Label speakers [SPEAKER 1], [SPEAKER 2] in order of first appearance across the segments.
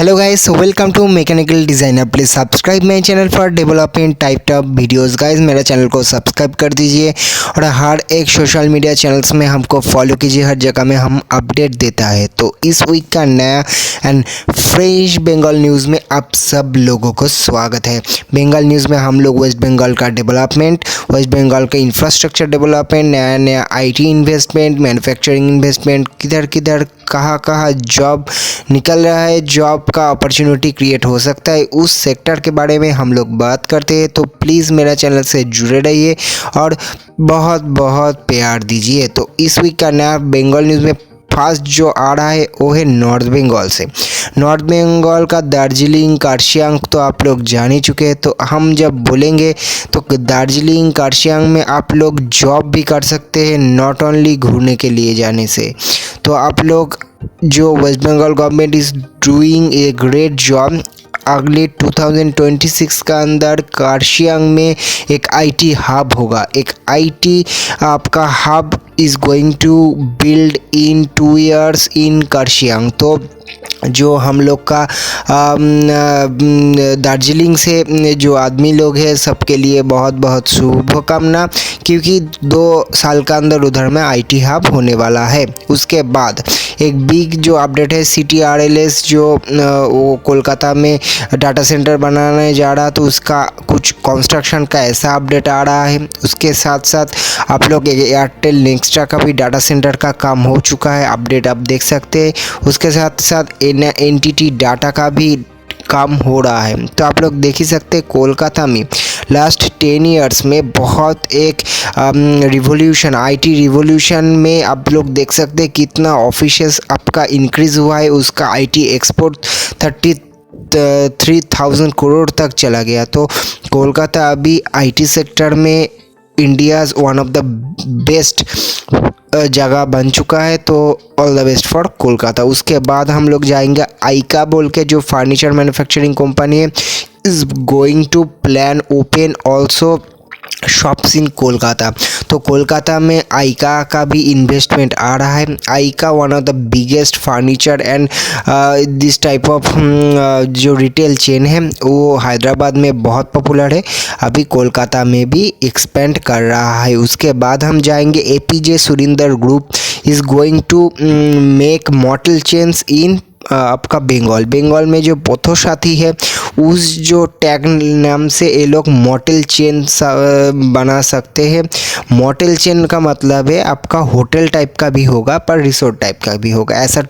[SPEAKER 1] Hello guys, so welcome to Mechanical Designer. Please subscribe my channel for development type of videos. Guys मेरा channel को subscribe कर दीजिए और हर एक social media channels में हमको फॉलो कीजिए। हर जगह में हम अपडेट देता है। तो इस वीक का नया एंड फ्रेश बंगाल न्यूज़ में आप सब लोगों को स्वागत है। बंगाल न्यूज़ में हम लोग वेस्ट बंगाल का डेवलपमेंट, वेस्ट बंगाल का इंफ्रास्ट्रक्चर डेवलपमेंट, नया नया IT इन्वेस्टमेंट, मैन्युफैक्चरिंग इन्वेस्टमेंट, किधर किधर कहाँ जॉब निकल रहा है, जॉब का अपॉर्चुनिटी क्रिएट हो सकता है, उस सेक्टर के बारे में हम लोग बात करते हैं। तो प्लीज़ मेरा चैनल से जुड़े रहिए और बहुत बहुत प्यार दीजिए। तो इस वीक का नया बंगाल न्यूज़ में फर्स्ट जो आ रहा है वो है नॉर्थ बंगाल से। नॉर्थ बंगाल का दार्जिलिंग कार्शियांग तो आप लोग जान ही चुके हैं। तो हम जब बोलेंगे तो दार्जिलिंग कार्शियांग में आप लोग जॉब भी कर सकते हैं, नॉट ओनली घूमने के लिए जाने से। तो आप लोग जो West Bengal government is doing a great job. अगले 2026 का अंदर कार्शियांग में एक IT हब होगा। एक IT आपका hub is going to build in 2 years in Kurseong. तो जो हम लोग का दार्जिलिंग से जो आदमी लोग हैं सबके लिए बहुत बहुत शुभकामना, क्योंकि 2 साल का अंदर उधर में IT हब होने वाला है। उसके बाद एक बिग जो अपडेट है CTRLS जो वो कोलकाता में डाटा सेंटर बनाने जा रहा, तो उसका कुछ कंस्ट्रक्शन का ऐसा अपडेट आ रहा है। उसके साथ साथ आप लोग एयरटेल नेक्स्ट्रा का भी डाटा सेंटर का काम हो चुका है, अपडेट आप देख सकते हैं। उसके साथ साथ NTT डाटा का भी काम हो रहा है। तो आप लोग देख ही सकते हैं कोलकाता में लास्ट 10 years में बहुत एक रिवोल्यूशन, IT रिवोल्यूशन में आप लोग देख सकते हैं कितना ऑफिसेस आपका इंक्रीज़ हुआ है। उसका IT एक्सपोर्ट 33,000 करोड़ तक चला गया। तो कोलकाता अभी IT सेक्टर में India's one of the best जगह बन चुका है। तो all the best for Kolkata. उसके बाद हम लोग जाएंगे आइका बोल के जो फर्नीचर मैन्युफैक्चरिंग कंपनी है, is going to plan open also shops in Kolkata. तो कोलकाता में आइका का भी इन्वेस्टमेंट आ रहा है। IKEA one of the biggest furniture and this type of जो रिटेल चेन है वो हैदराबाद में बहुत पॉपुलर है, अभी कोलकाता में भी एक्सपेंड कर रहा है। उसके बाद हम जाएंगे APJ Surinder group is going to make model chains in आपका बंगाल में जो पोथोसाथी है उस जो टैग नाम से ये लोग मॉडल चेन बना सकते हैं। मॉडल चेन का मतलब है आपका होटल टाइप का भी होगा पर रिसोर्ट टाइप का भी होगा, ऐसा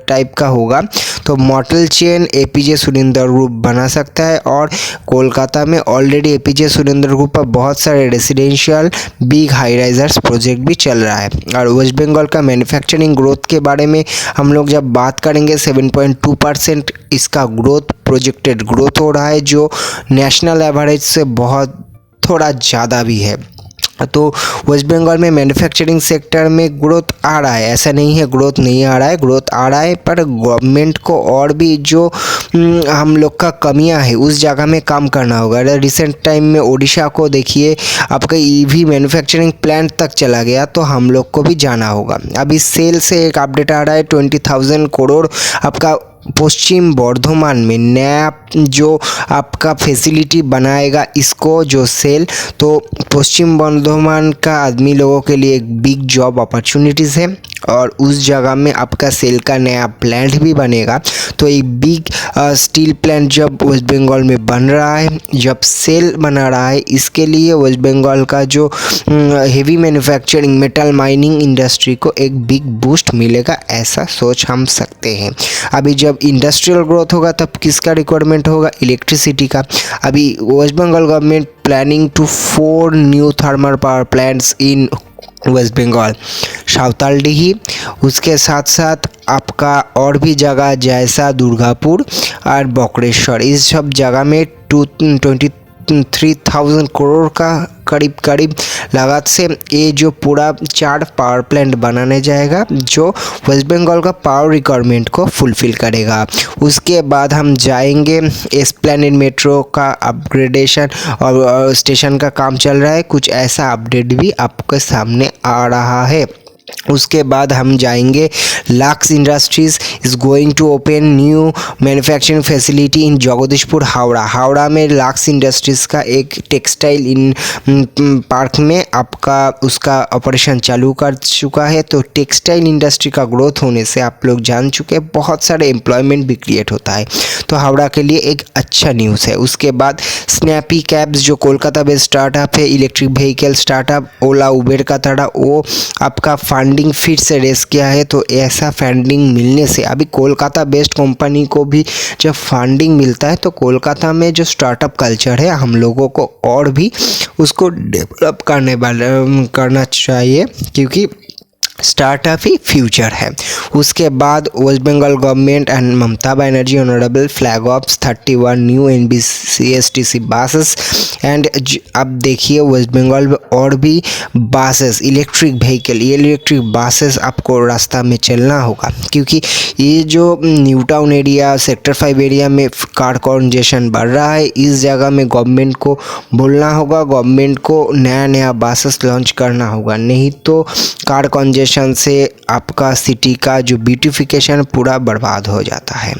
[SPEAKER 1] टाइप का होगा। तो model chain APJ Surinder group बना सकता है। और कोलकाता में ऑलरेडी APJ सुरिंदर ग्रुप पर बहुत सारे residential big high risers project भी चल रहा है। और वेस्ट बंगाल का मैन्युफैक्चरिंग ग्रोथ के बारे में हम लोग जब बात करेंगे 7.2% इसका ग्रोथ प्रोजेक्टेड ग्रोथ हो रहा है, जो नेशनल एवरेज से बहुत थोड़ा ज़्यादा भी है। तो वेस्ट बंगाल में मैन्युफैक्चरिंग सेक्टर में ग्रोथ आ रहा है, ऐसा नहीं है ग्रोथ नहीं आ रहा है, ग्रोथ आ रहा है। पर गवर्नमेंट को और भी जो हम लोग का कमियां है उस जगह में काम करना होगा। रिसेंट टाइम में ओडिशा को देखिए, आपका EV मैन्युफैक्चरिंग प्लांट तक चला गया, तो हम लोग को भी जाना होगा। अभी सेल से एक अपडेट आ रहा है 20,000 करोड़ आपका पश्चिम बर्धमान में नया जो आपका फैसिलिटी बनाएगा इसको जो सेल। तो पश्चिम बर्धमान का आदमी लोगों के लिए एक बिग जॉब अपॉर्चुनिटीज़ है और उस जगह में आपका सेल का नया प्लांट भी बनेगा। तो एक बिग स्टील प्लांट जब वेस्ट बंगाल में बन रहा है, जब सेल बना रहा है, इसके लिए वेस्ट बंगाल का जो heavy manufacturing metal mining industry को एक बिग बूस्ट मिलेगा, ऐसा सोच हम सकते हैं। अभी जब इंडस्ट्रियल ग्रोथ होगा तब किसका रिक्वायरमेंट होगा? इलेक्ट्रिसिटी का। अभी west Bengal government planning to 4 new thermal power plants in west Bengal, Santaldih. उसके साथ साथ आपका और भी जगह जैसा दुर्गापुर और बकरेश्वर, इस सब जगह में 23,000 करोड़ का करीब लागत से ये जो पूरा 4 पावर प्लांट बनाने जाएगा जो वेस्ट बंगाल का पावर रिक्वायरमेंट को फुलफ़िल करेगा। उसके बाद हम जाएंगे एस्प्लेनेड मेट्रो का अपग्रेडेशन और स्टेशन का काम चल रहा है, कुछ ऐसा अपडेट भी आपके सामने आ रहा है। उसके बाद हम जाएंगे Lux industries is going to open new manufacturing facility in Jagdishpur Howrah में लक्स इंडस्ट्रीज़ का एक टेक्सटाइल इन पार्क में आपका उसका ऑपरेशन चालू कर चुका है। तो टेक्सटाइल इंडस्ट्री का ग्रोथ होने से आप लोग जान चुके हैं बहुत सारे एम्प्लॉयमेंट भी क्रिएट होता है, तो हावड़ा के लिए एक अच्छा न्यूज़ है। उसके बाद स्नैपी कैब्स जो कोलकाता बेस्ड स्टार्टअप है, इलेक्ट्रिक व्हीकल स्टार्टअप ओला उबेर का था, वो आपका फंडिंग फिर से रेस किया है। तो ऐसा फंडिंग मिलने से अभी कोलकाता बेस्ड कंपनी को भी जब फंडिंग मिलता है तो कोलकाता में जो स्टार्टअप कल्चर है हम लोगों को और भी उसको डेवलप करना चाहिए, क्योंकि स्टार्टअप ही फ्यूचर है। उसके बाद West Bengal government and Mamata Banerjee honourable flag off 31 new NBCSTC buses and अब देखिए वेस्ट बंगाल में और भी बसेस इलेक्ट्रिक व्हीकल, ये इलेक्ट्रिक बसेस आपको रास्ता में चलना होगा, क्योंकि ये जो New Town area sector 5 area में कार कंजेशन बढ़ रहा है, इस जगह में गवर्नमेंट को बोलना होगा, गवर्नमेंट को नया बसेस लॉन्च करना होगा, नहीं तो कार कंजेशन से आपका सिटी का जो ब्यूटिफिकेशन पूरा बर्बाद हो जाता है।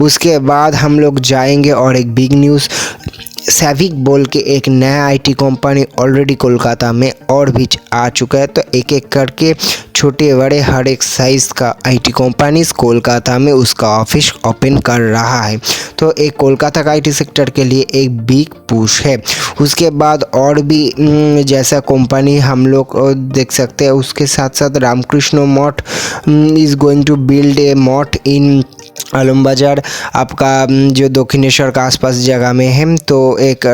[SPEAKER 1] उसके बाद हम लोग जाएंगे और एक बिग न्यूज़, सैविक बोल के एक नया आईटी कंपनी ऑलरेडी कोलकाता में और भी आ चुका है। तो एक एक करके छोटे बड़े हर एक साइज़ का आईटी कंपनीज कोलकाता में उसका ऑफिस ओपन कर रहा है। तो एक कोलकाता का आईटी सेक्टर के लिए एक बिग पुश है। उसके बाद और भी जैसा कंपनी हम लोग देख सकते हैं, उसके साथ साथ Ramakrishna Math is going to build a math in आलम बाज़ार, आपका जो दक्षिणेश्वर का आसपास जगह में है। तो एक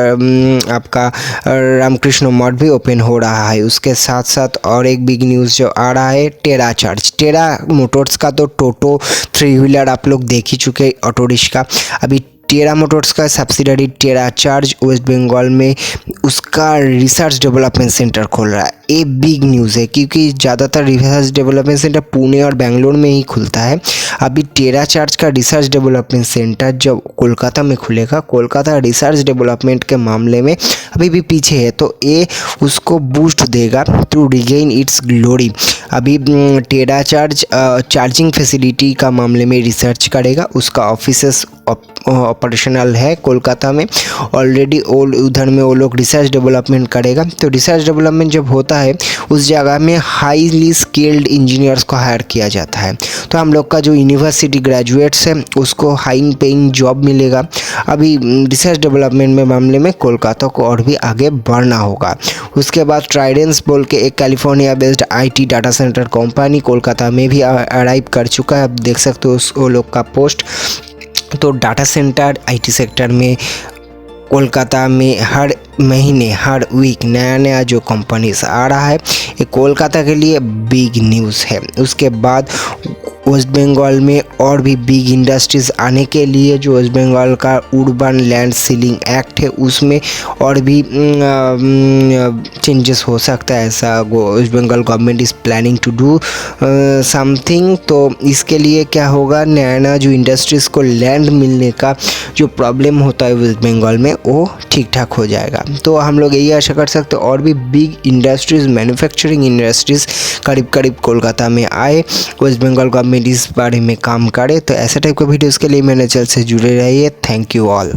[SPEAKER 1] आपका रामकृष्ण मठ भी ओपन हो रहा है। उसके साथ साथ और एक बिग न्यूज़ जो आ रहा है, टेरा मोटर्स का तो टोटो 3 व्हीलर आप लोग देख ही चुके ऑटो रिक्शा, अभी टेरा मोटर्स का सब्सिडरी टेरा चार्ज वेस्ट बंगाल में उसका रिसर्च डेवलपमेंट सेंटर खोल रहा है। ये बिग न्यूज़ है, क्योंकि ज़्यादातर रिसर्च डेवलपमेंट सेंटर पुणे और बेंगलोर में ही खुलता है। अभी टेरा चार्ज का रिसर्च डेवलपमेंट सेंटर जब कोलकाता में खुलेगा, कोलकाता रिसर्च डेवलपमेंट के मामले में अभी भी पीछे है, तो ये उसको बूस्ट देगा टू रिगेन इट्स ग्लोरी। अभी टेरा चार्ज चार्जिंग फैसिलिटी का मामले में रिसर्च करेगा, उसका ऑफिसेस ऑपरेशनल है कोलकाता में ऑलरेडी, उधर में वो लोग रिसर्च डेवलपमेंट करेगा। तो रिसर्च डेवलपमेंट जब होता है उस जगह में हाईली स्किल्ड इंजीनियर्स को हायर किया जाता है। तो हम लोग का जो यूनिवर्सिटी ग्रेजुएट्स है उसको हाई पेइंग जॉब मिलेगा। अभी रिसर्च डेवलपमेंट में मामले में कोलकाता को और भी आगे बढ़ना होगा। उसके बाद ट्राइडेंस बोल के एक California based IT data centre company Kolkata में भी अराइव कर चुका है। आप देख सकते हो वो लोग का पोस्ट। तो डाटा सेंटर आईटी सेक्टर में कोलकाता में हर महीने हर वीक नया जो कंपनीज आ रहा है, ये कोलकाता के लिए बिग न्यूज़ है। उसके बाद वेस्ट बंगाल में और भी बिग इंडस्ट्रीज़ आने के लिए जो वेस्ट बंगाल का अर्बन लैंड सीलिंग एक्ट है उसमें और भी चेंजेस हो सकता है, ऐसा West Bengal government is planning to do something. तो इसके लिए क्या होगा, नया जो इंडस्ट्रीज़ को लैंड मिलने का जो प्रॉब्लम होता है वेस्ट बंगाल में वो ठीक ठाक हो जाएगा। तो हम लोग यही आशा कर सकते हैं और भी बिग इंडस्ट्रीज़, मैन्युफैक्चरिंग इंडस्ट्रीज़ करीब कोलकाता में आए, वेस्ट बंगाल गवर्नमेंट इस बारे में काम करे। तो ऐसे टाइप के वीडियोज़ के लिए मेरे चैनल से जुड़े रहिए। Thank you all.